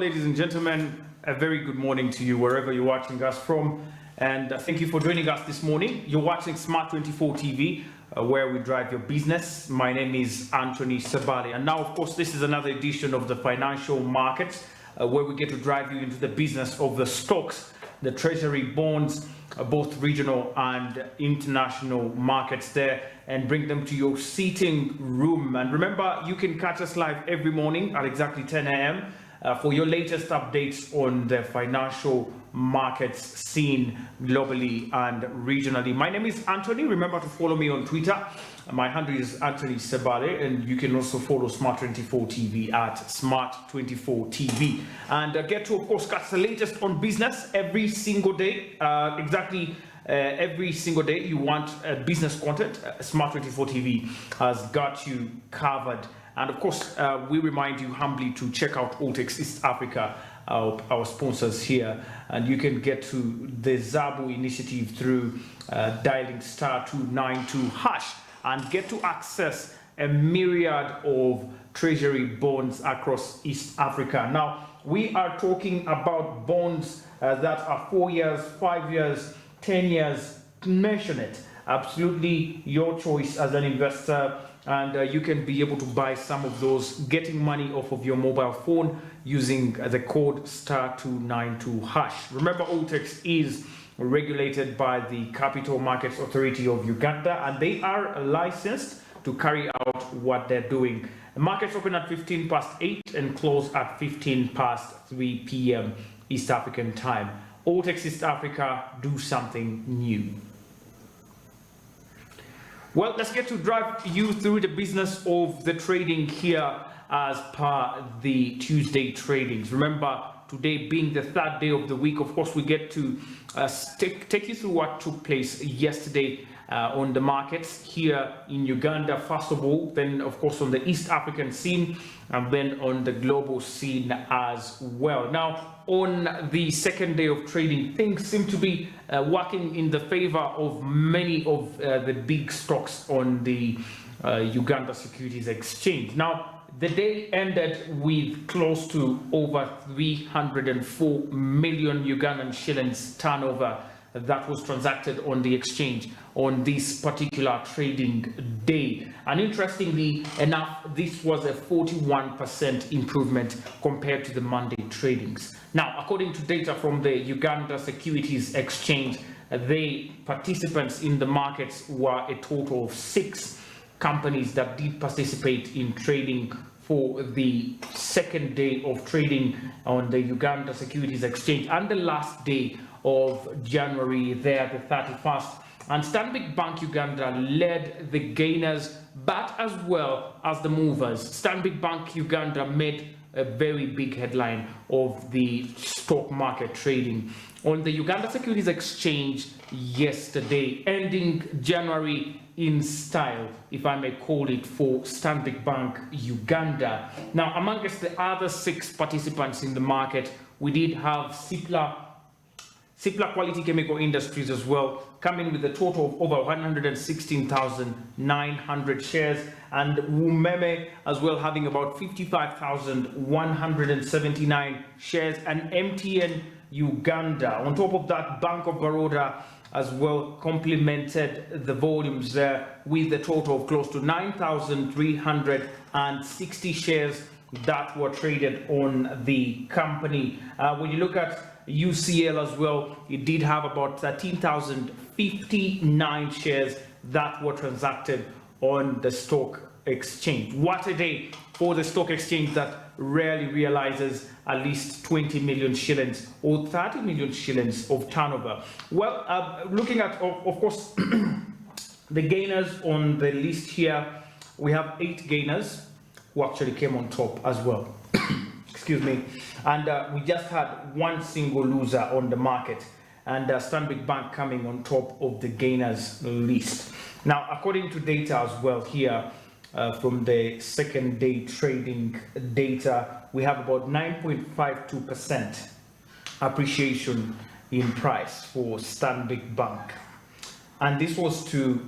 ladies and gentlemen. A very good morning to you wherever you're watching us from, and thank you for joining us this morning. You're watching Smart24 TV, where we drive your business. My name is Anthony Sabali, and now, of course, this is another edition of the financial markets, where we get to drive you into the business of the stocks, the treasury bonds, both regional and international markets there, and bring them to your seating room. And remember, you can catch us live every morning at exactly 10 a.m. For your latest updates on the financial markets scene globally and regionally. My name is Anthony. Remember to follow me on Twitter. My handle is Anthony Sebale, and you can also follow Smart24 TV at Smart24 TV. And get to, of course, catch the latest on business every single day. Every single day you want business content, Smart24 TV has got you covered. And of course, we remind you humbly to check out Altex East Africa, our sponsors here, and you can get to the Zabu initiative through dialing *292# and get to access a myriad of treasury bonds across East Africa. Now, we are talking about bonds that are 4 years, 5 years, 10 years. Mention it. Absolutely your choice as an investor. And you can be able to buy some of those, getting money off of your mobile phone using the code *292#. Remember, Altex is regulated by the Capital Markets Authority of Uganda, and they are licensed to carry out what they're doing. The markets open at 8:15 and close at 3 p.m. East African time. Altex East Africa, do something new. Well, let's get to drive you through the business of the trading here as per the Tuesday tradings. Remember, today being the third day of the week, of course, we get to take you through what took place yesterday on the markets here in Uganda, first of all, then, of course, on the East African scene, and then on the global scene as well. Now, on the second day of trading, things seem to be working in the favor of many of the big stocks on the Uganda Securities Exchange. Now, the day ended with close to over 304 million Ugandan shillings turnover that was transacted on the exchange on this particular trading day. And interestingly enough, this was a 41% improvement compared to the Monday tradings. Now, according to data from the Uganda Securities Exchange, the participants in the markets were a total of 6 companies that did participate in trading for the second day of trading on the Uganda Securities Exchange and the last day of January there, the 31st. And Stanbic Bank Uganda led the gainers, but as well as the movers. Stanbic Bank Uganda made a very big headline of the stock market trading on the Uganda Securities Exchange yesterday, ending January in style, if I may call it, for Stanbic Bank Uganda. Now, amongst the other 6 participants in the market, we did have Cipla Quality Chemical Industries as well, coming with a total of over 116,900 shares, and Wumeme as well having about 55,179 shares, and MTN Uganda. On top of that, Bank of Baroda as well complemented the volumes there with a total of close to 9,360 shares that were traded on the company. When you look at UCL as well, it did have about 13,059 shares that were transacted on the stock exchange. What a day for the stock exchange that rarely realizes at least 20 million shillings or 30 million shillings of turnover. Well, looking at, of course, the gainers on the list here, we have 8 gainers who actually came on top as well. Excuse me. And we just had 1 single loser on the market, and Stanbic Bank coming on top of the gainers list. Now, according to data as well here, from the second day trading data, we have about 9.52% appreciation in price for Stanbic Bank, and this was to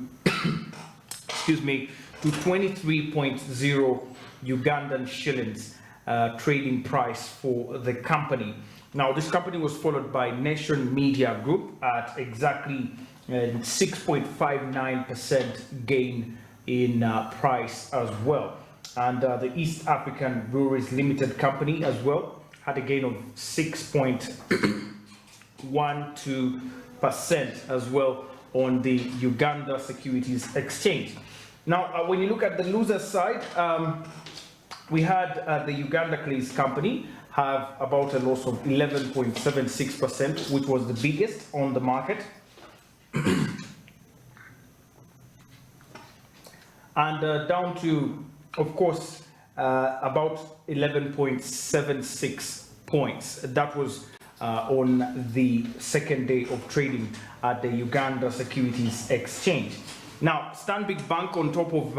excuse me, to 23.0 Ugandan shillings. trading price for the company. Now, this company was followed by Nation Media Group at exactly 6.59% gain in price as well. And the East African Breweries Limited Company as well had a gain of 6.12% as well on the Uganda Securities Exchange. Now, when you look at the loser side, we had the Uganda Clays Company have about a loss of 11.76%, which was the biggest on the market. And down to, of course, about 11.76 points. That was on the second day of trading at the Uganda Securities Exchange. Now, Stanbic Bank on top of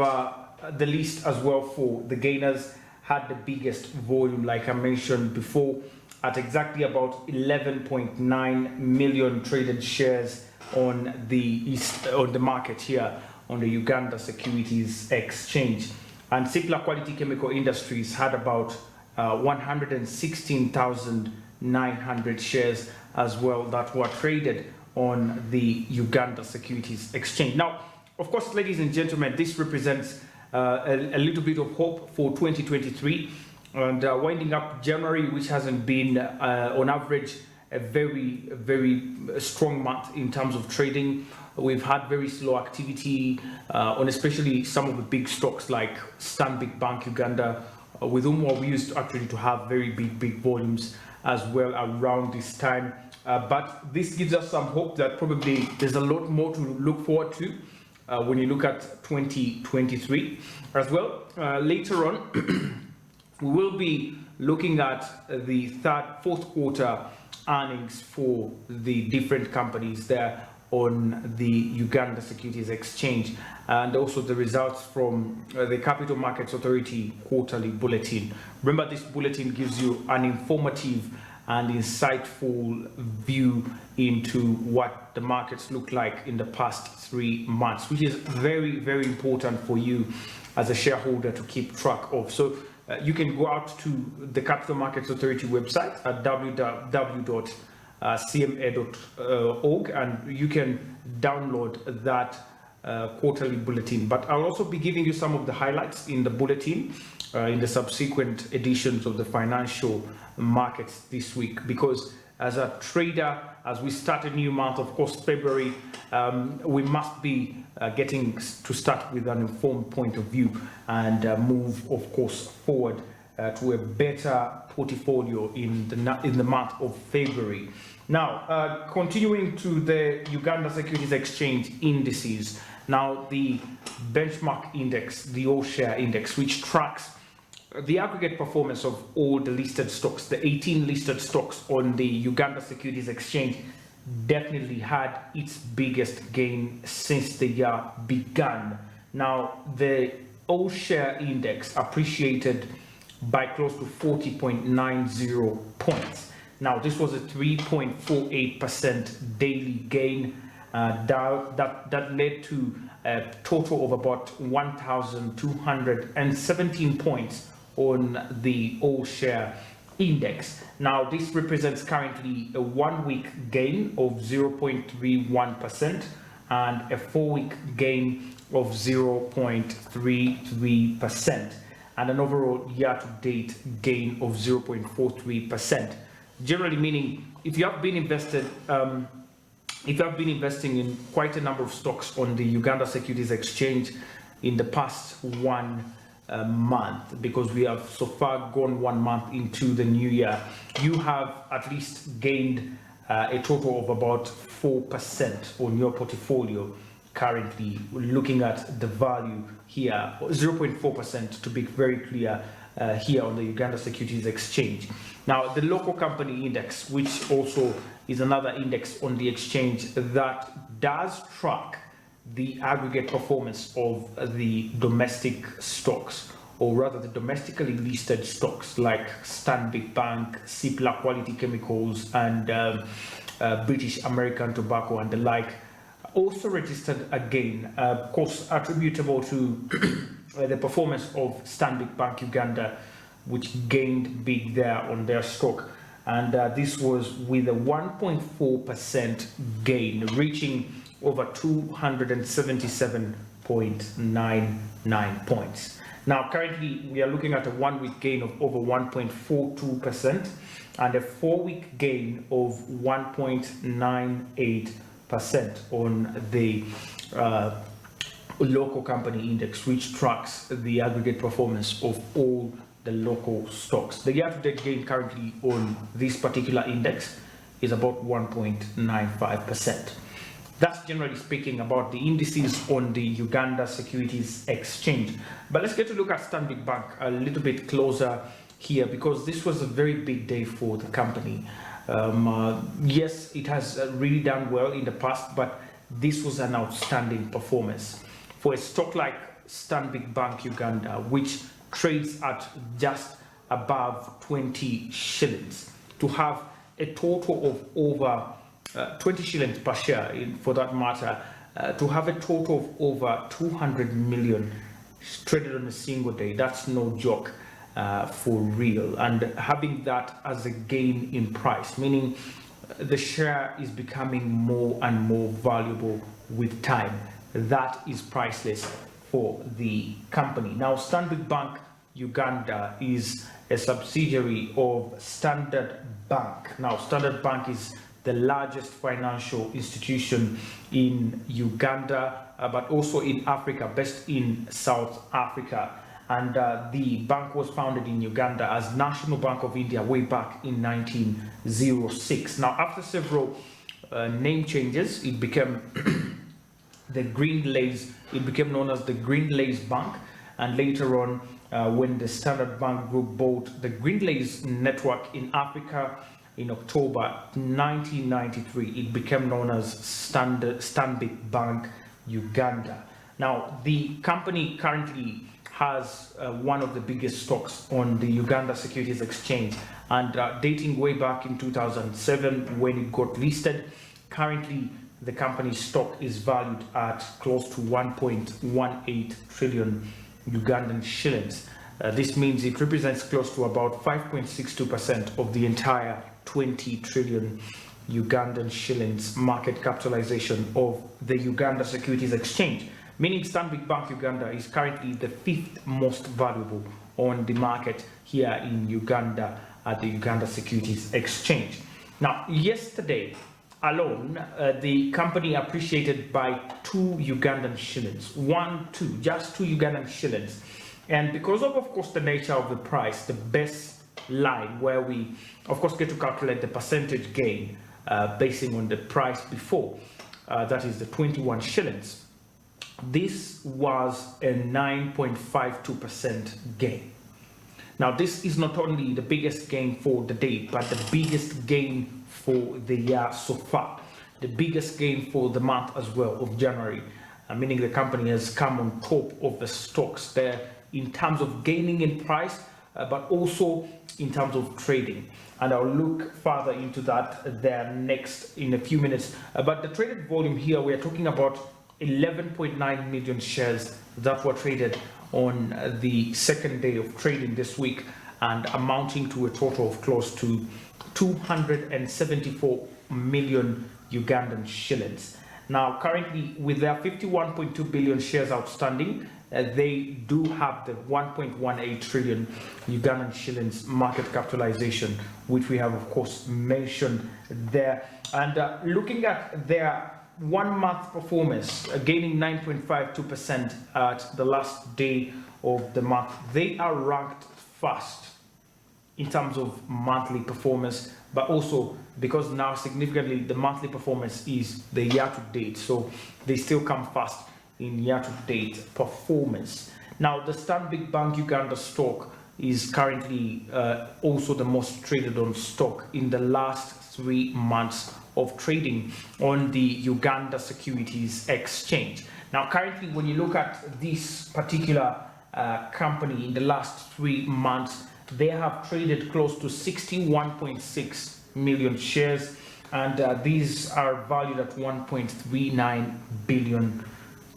the list as well for the gainers had the biggest volume, like I mentioned before, at exactly about 11.9 million traded shares on the market here on the Uganda Securities Exchange. And Sipla Quality Chemical Industries had about 116,900 shares as well that were traded on the Uganda Securities Exchange. Now, of course, ladies and gentlemen, this represents a little bit of hope for 2023, and winding up January, which hasn't been on average a very strong month in terms of trading. We've had very slow activity on especially some of the big stocks like Stanbic Bank Uganda, with whom we used actually to have very big volumes as well around this time. But this gives us some hope that probably there's a lot more to look forward to when you look at 2023 as well. Later on, we will be looking at the fourth quarter earnings for the different companies there on the Uganda Securities Exchange, and also the results from the Capital Markets Authority quarterly bulletin. Remember, this bulletin gives you an informative and insightful view into what the markets look like in the past 3 months, which is very important for you as a shareholder to keep track of. So you can go out to the Capital Markets Authority website at www.cma.org and you can download that quarterly bulletin. But I'll also be giving you some of the highlights in the bulletin in the subsequent editions of the financial markets this week, because as a trader, as we start a new month, of course, February, we must be getting to start with an informed point of view and move, of course, forward to a better portfolio in the month of February. Now, continuing to the Uganda Securities Exchange indices. Now, the benchmark index, the all-share index, which tracks the aggregate performance of all the listed stocks, the 18 listed stocks on the Uganda Securities Exchange, definitely had its biggest gain since the year began. Now, the all-share index appreciated by close to 40.90 points. Now, this was a 3.48% daily gain that led to a total of about 1,217 points on the all-share index. Now, this represents currently a 1-week gain of 0.31% and a 4-week gain of 0.33% and an overall year-to-date gain of 0.43%. Generally meaning, if you have been investing in quite a number of stocks on the Uganda Securities Exchange in the past 1 month, because we have so far gone 1 month into the new year, you have at least gained a total of about 4% on your portfolio currently, looking at the value here, 0.4% to be very clear, here on the Uganda Securities Exchange. Now, the local company index, which also is another index on the exchange that does track the aggregate performance of the domestic stocks, or rather the domestically listed stocks like Stanbic Bank, Sipla Quality Chemicals, and British American Tobacco and the like, also registered a gain, of course attributable to the performance of Stanbic Bank Uganda, which gained big there on their stock. And this was with a 1.4% gain, reaching over 277.99 points. Now, currently, we are looking at a 1-week gain of over 1.42% and a 4-week gain of 1.98% on the local company index, which tracks the aggregate performance of all the local stocks. The year-to-date gain currently on this particular index is about 1.95%. That's generally speaking about the indices on the Uganda Securities Exchange. But let's get to look at Stanbic Bank a little bit closer here, because this was a very big day for the company. Yes, it has really done well in the past, but this was an outstanding performance for a stock like Stanbic Bank Uganda, which trades at just above 20 shillings, to have a total of over 20 shillings per share, for that matter, to have a total of over 200 million traded on a single day. That's no joke, for real. And having that as a gain in price, meaning the share is becoming more and more valuable with time. That is priceless for the company. Now, Stanbic Bank Uganda is a subsidiary of Standard Bank. Now, Standard Bank is the largest financial institution in Uganda, but also in Africa, based in South Africa. And the bank was founded in Uganda as National Bank of India way back in 1906. Now, after several name changes, it became the Greenlays. It became known as the Greenlays Bank, and later on, when the Standard Bank Group bought the Greenlays network in Africa in October 1993, it became known as Stanbic Bank Uganda. Now, the company currently has one of the biggest stocks on the Uganda Securities Exchange, and dating way back in 2007 when it got listed, currently the company's stock is valued at close to 1.18 trillion Ugandan shillings. This means it represents close to about 5.62% of the entire 20 trillion Ugandan shillings market capitalization of the Uganda Securities Exchange, meaning Stanbic Bank Uganda is currently the 5th most valuable on the market here in Uganda at the Uganda Securities Exchange. Now, yesterday alone, the company appreciated by 2 Ugandan shillings, just 2 Ugandan shillings. And because of course, the nature of the price, the best line where we, of course, get to calculate the percentage gain basing on the price before, that is the 21 shillings. This was a 9.52% gain. Now, this is not only the biggest gain for the day, but the biggest gain for the year so far, the biggest gain for the month as well of January, meaning the company has come on top of the stocks there in terms of gaining in price, but also in terms of trading. And I'll look further into that there next in a few minutes. But the traded volume here, we are talking about 11.9 million shares that were traded on the second day of trading this week, and amounting to a total of close to 274 million Ugandan shillings. Now, currently, with their 51.2 billion shares outstanding, they do have the 1.18 trillion Ugandan shillings market capitalization, which we have, of course, mentioned there. And looking at their 1 month performance, gaining 9.52% at the last day of the month, they are ranked first in terms of monthly performance, but also because now significantly the monthly performance is the year to date, so they still come first in year to date performance. Now, the Stanbic Bank Uganda stock is currently also the most traded on stock in the last 3 months of trading on the Uganda Securities Exchange. Now, currently, when you look at this particular company in the last 3 months, they have traded close to 61.6 million shares, and these are valued at 1.39 billion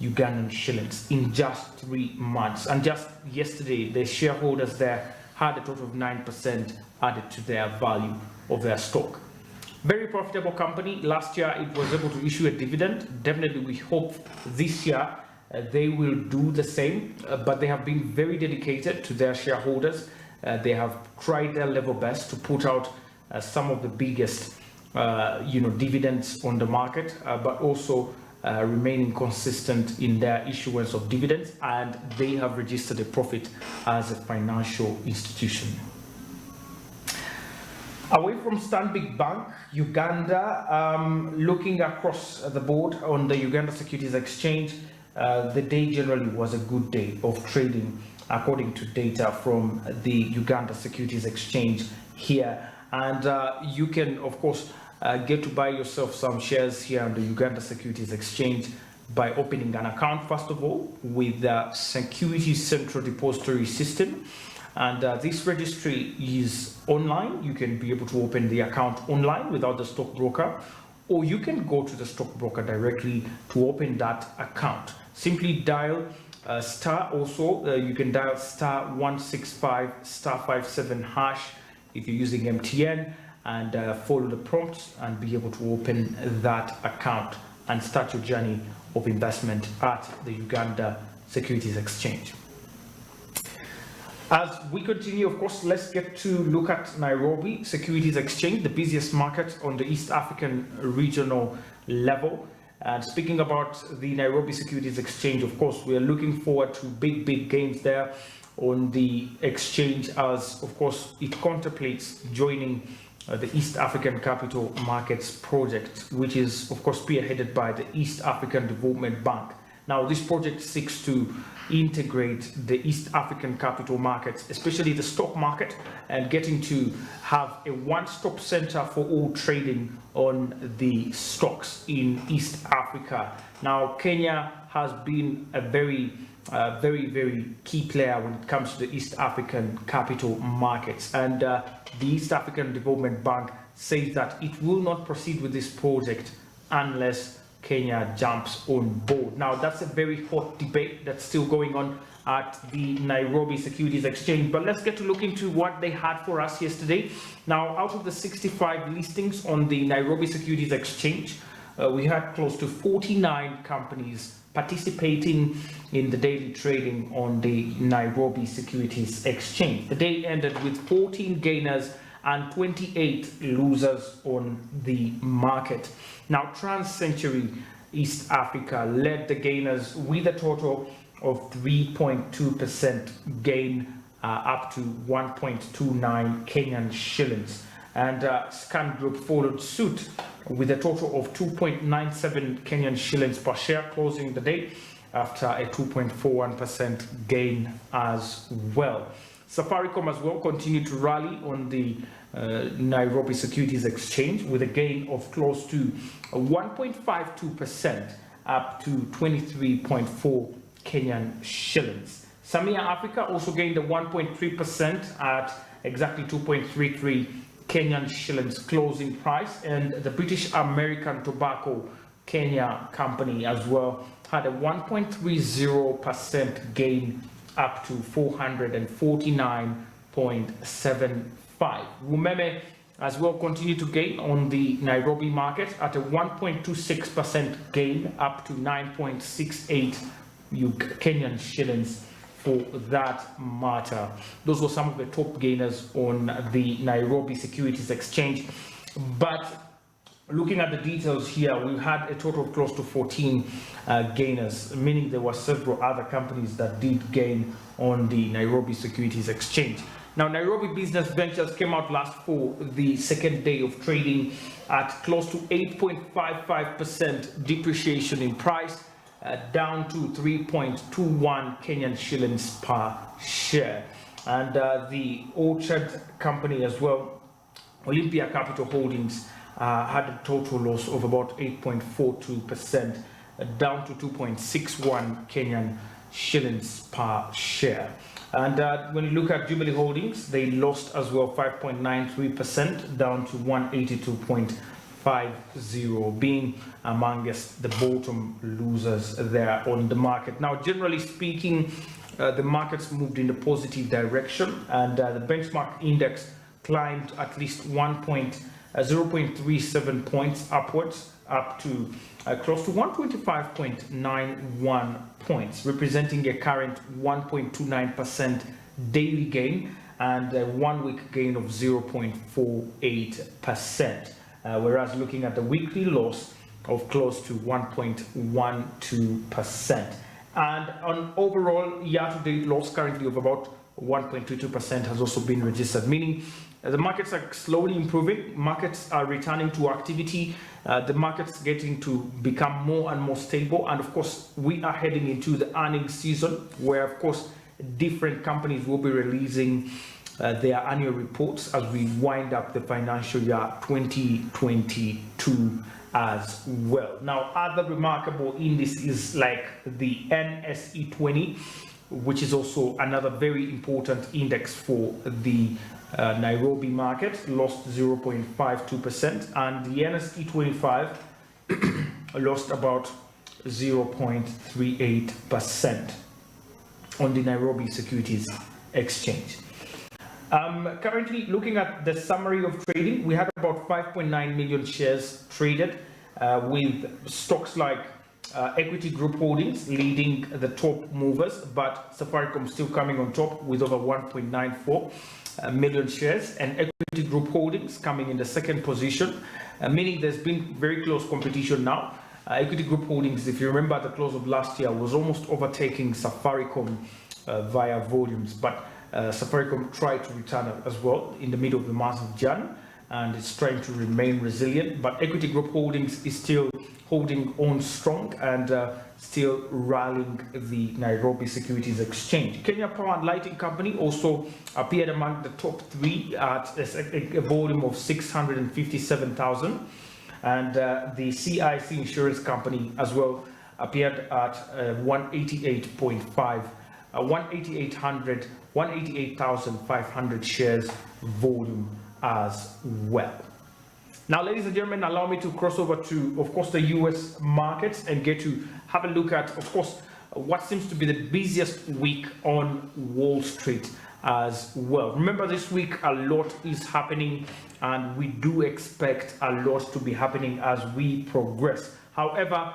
Ugandan shillings in just 3 months. And just yesterday, the shareholders there had a total of 9% added to their value of their stock. Very profitable company. Last year it was able to issue a dividend. Definitely we hope this year they will do the same, but they have been very dedicated to their shareholders. They have tried their level best to put out some of the biggest dividends on the market, but also remaining consistent in their issuance of dividends, and they have registered a profit as a financial institution. Away from Stanbic Bank, Uganda, looking across the board on the Uganda Securities Exchange, the day generally was a good day of trading according to data from the Uganda Securities Exchange here. And you can, of course, get to buy yourself some shares here on the Uganda Securities Exchange by opening an account, first of all, with the Securities Central Depository System. And this registry is online. You can be able to open the account online without the stockbroker, or you can go to the stockbroker directly to open that account. Simply dial star, also you can dial star 165 star 57 hash if you're using MTN, and follow the prompts and be able to open that account and start your journey of investment at the Uganda Securities Exchange. As we continue, of course, let's get to look at Nairobi Securities Exchange, the busiest market on the East African regional level. And speaking about the Nairobi Securities Exchange, of course, we are looking forward to big gains there on the exchange, as, of course, it contemplates joining the East African Capital Markets project, which is, of course, spearheaded by the East African Development Bank. Now, this project seeks to integrate the East African capital markets, especially the stock market, and getting to have a one-stop center for all trading on the stocks in East Africa. Now, Kenya has been a very key player when it comes to the East African capital markets, and the East African Development Bank says that it will not proceed with this project unless Kenya jumps on board. Now, that's a very hot debate that's still going on at the Nairobi Securities Exchange, but let's get to look into what they had for us yesterday. Now, out of the 65 listings on the Nairobi Securities Exchange, we had close to 49 companies participating in the daily trading on the Nairobi Securities Exchange. The day ended with 14 gainers and 28 losers on the market. Now, Trans-Century East Africa led the gainers with a total of 3.2% gain, up to 1.29 Kenyan shillings. And Scan Group followed suit with a total of 2.97 Kenyan shillings per share, closing the day after a 2.41% gain as well. Safaricom as well continued to rally on the Nairobi Securities Exchange with a gain of close to 1.52%, up to 23.4 Kenyan shillings. Samia Africa also gained a 1.3% at exactly 2.33 Kenyan shillings closing price, and the British American Tobacco Kenya company as well had a 1.30% gain, up to 449.75. Wumeme as well continued to gain on the Nairobi market at a 1.26% gain, up to 9.68 Kenyan shillings for that matter. Those were some of the top gainers on the Nairobi Securities Exchange. But looking at the details here, we had a total of close to 14 gainers, meaning there were several other companies that did gain on the Nairobi Securities Exchange. Now, Nairobi Business Ventures came out last for the second day of trading at close to 8.55% depreciation in price, down to 3.21 Kenyan shillings per share. And the Orchard company as well, Olympia Capital Holdings, had a total loss of about 8.42%, down to 2.61 Kenyan shillings per share. And when you look at Jubilee Holdings, they lost as well 5.93%, down to 182.50, being amongst the bottom losers there on the market. Now, generally speaking, the markets moved in a positive direction, and the benchmark index climbed at least 0.37 points upwards, up to close to 125.91 points, representing a current 1.29% daily gain and a 1 week gain of 0.48%, whereas looking at the weekly loss of close to 1.12%. And on overall year-to-date loss currently of about 1.22% has also been registered, meaning the markets are slowly improving, markets are returning to activity, the markets getting to become more and more stable, and of course we are heading into the earnings season where of course different companies will be releasing their annual reports as we wind up the financial year 2022 as well. Now, other remarkable indices like the NSE 20, which is also another very important index for the Nairobi market, lost 0.52%, and the NSE 25 lost about 0.38% on the Nairobi Securities Exchange. Currently, looking at the summary of trading, we had about 5.9 million shares traded, with stocks like Equity Group Holdings leading the top movers, but Safaricom still coming on top with over 1.94 million shares, and Equity Group Holdings coming in the second position, meaning there's been very close competition now. Equity Group Holdings, if you remember at the close of last year, was almost overtaking Safaricom via volumes, but Safaricom tried to return as well in the middle of the month of Jan, and it's trying to remain resilient, but Equity Group Holdings is still holding on strong and still rallying the Nairobi Securities Exchange. Kenya Power and Lighting Company also appeared among the top three at a volume of 657,000, and the CIC Insurance Company as well appeared at 188,500 shares volume as well. Now, ladies and gentlemen, allow me to cross over to, of course, the US markets and get to have a look at, of course, what seems to be the busiest week on Wall Street as well. Remember, this week a lot is happening, and we do expect a lot to be happening as we progress. However,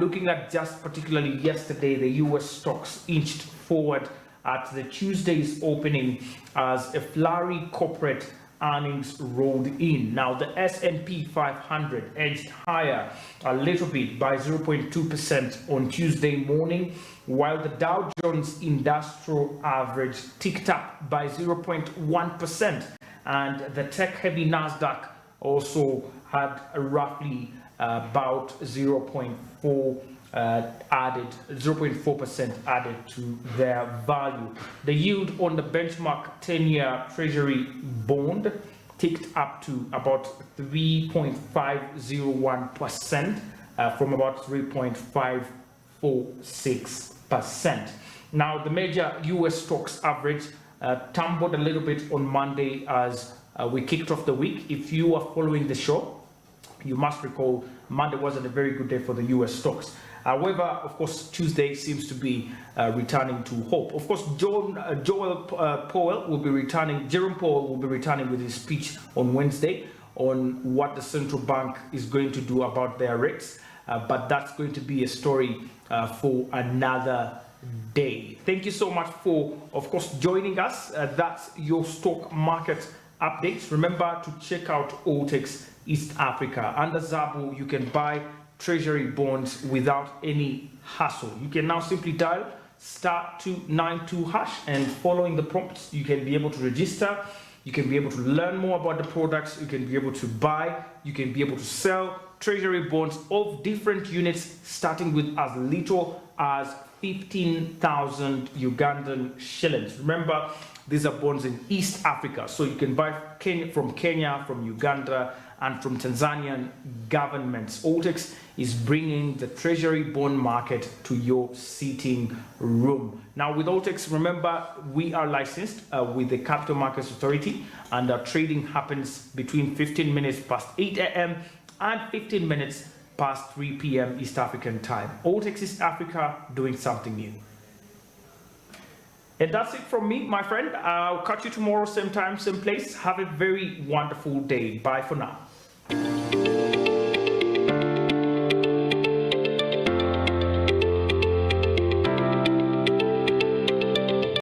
looking at just particularly yesterday, the US stocks inched forward at the Tuesday's opening as a flurry corporate earnings rolled in. Now, the S&P 500 edged higher a little bit by 0.2% on Tuesday morning, while the Dow Jones Industrial Average ticked up by 0.1%, and the tech-heavy Nasdaq also had roughly about 0.4% added to their value. The yield on the benchmark 10-year Treasury bond ticked up to about 3.501% from about 3.546%. Now, the major US stocks average tumbled a little bit on Monday as we kicked off the week. If you are following the show, you must recall Monday wasn't a very good day for the US stocks. However, of course, Tuesday seems to be returning to hope. Of course, Jerome Powell will be returning with his speech on Wednesday on what the central bank is going to do about their rates. But that's going to be a story for another day. Thank you so much for, of course, joining us. That's your stock market updates. Remember to check out Altex East Africa. Under Zabu, you can buy treasury bonds without any hassle. You can now simply dial *292# and following the prompts, you can be able to register, you can be able to learn more about the products, you can be able to buy, you can be able to sell treasury bonds of different units starting with as little as 15,000 Ugandan shillings. Remember, these are bonds in East Africa, so you can buy from Kenya, from Uganda, and from Tanzanian governments. Altex is bringing the treasury bond market to your sitting room. Now, with Altex, remember, we are licensed with the Capital Markets Authority, and our trading happens between 15 minutes past 8 a.m. and 15 minutes past 3 p.m. East African time. Altex East Africa, doing something new. And that's it from me, my friend. I'll catch you tomorrow, same time, same place. Have a very wonderful day. Bye for now.